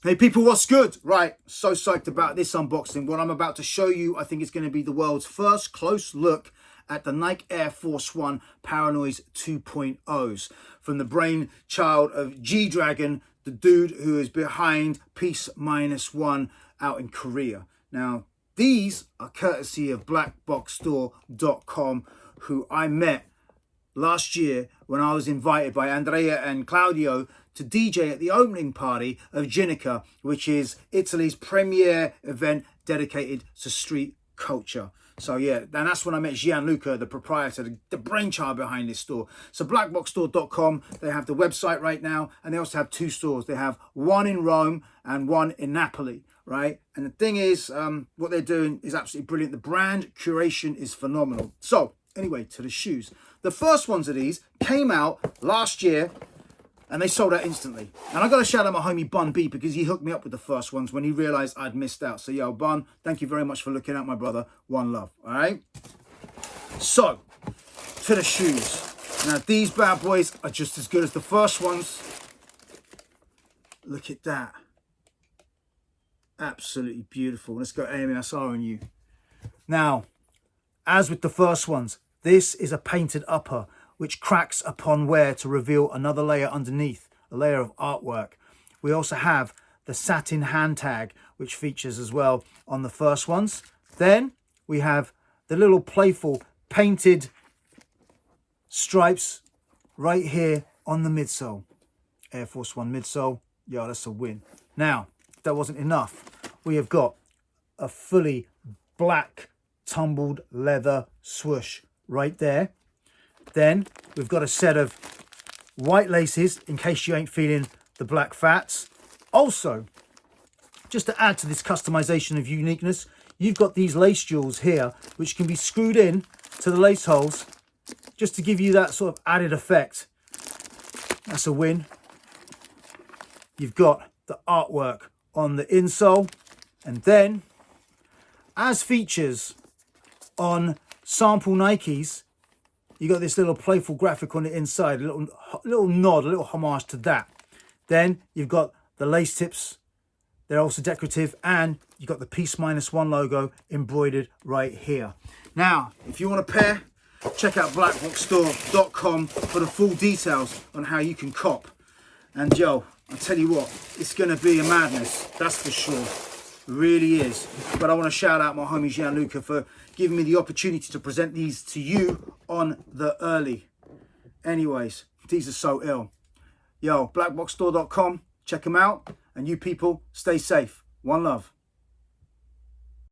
Hey people, what's good? Right, so psyched about this unboxing. What I'm about to show you, I think it's going to be the world's first close look at the Nike Air Force One PARANOISE 2.0s from the brainchild of G-Dragon, the dude who is behind Peace Minus One out in Korea. Now, these are courtesy of blackboxstore.com, who I met last year when I was invited by Andrea and Claudio to DJ at the opening party of Ginica, which is Italy's premier event dedicated to street culture. So yeah, and that's when I met Gianluca, the proprietor, the brainchild behind this store. So blackboxstore.com, they have the website right now, and they also have two stores. They have one in Rome and one in Napoli, right? And the thing is, what they're doing is absolutely brilliant. The brand curation is phenomenal. So anyway, to the shoes. The first ones of these came out last year, and they sold out instantly. And I got to shout out my homie Bun B, because he hooked me up with the first ones when he realized I'd missed out. So yo, Bun, thank you very much for looking out, my brother. One love, all right? So, to the shoes. Now, these bad boys are just as good as the first ones. Look at that. Absolutely beautiful. Let's go AMSR on you. Now, as with the first ones, this is a painted upper, which cracks upon wear to reveal another layer underneath, a layer of artwork. We also have the satin hand tag, which features as well on the first ones. Then we have the little playful painted stripes right here on the midsole. Air Force One midsole, yeah, that's a win. Now, if that wasn't enough, we have got a fully black tumbled leather swoosh right there. Then we've got a set of white laces in case you ain't feeling the black fats. Also, just to add to this customization of uniqueness, you've got these lace jewels here, which can be screwed in to the lace holes just to give you that sort of added effect. That's a win. You've got the artwork on the insole, and then as features on sample Nikes, you got this little playful graphic on the inside, a little nod, a little homage to that. Then you've got the lace tips. They're also decorative, and you've got the Peace Minus One logo embroidered right here. Now, if you want a pair, check out blackboxstore.com for the full details on how you can cop. And yo, I'll tell you what, it's gonna be a madness, that's for sure. It really is. But I want to shout out my homie Gianluca for giving me the opportunity to present these to you on the early. Anyways, these are so ill. Yo, blackboxstore.com, check them out. And you people, stay safe. One love.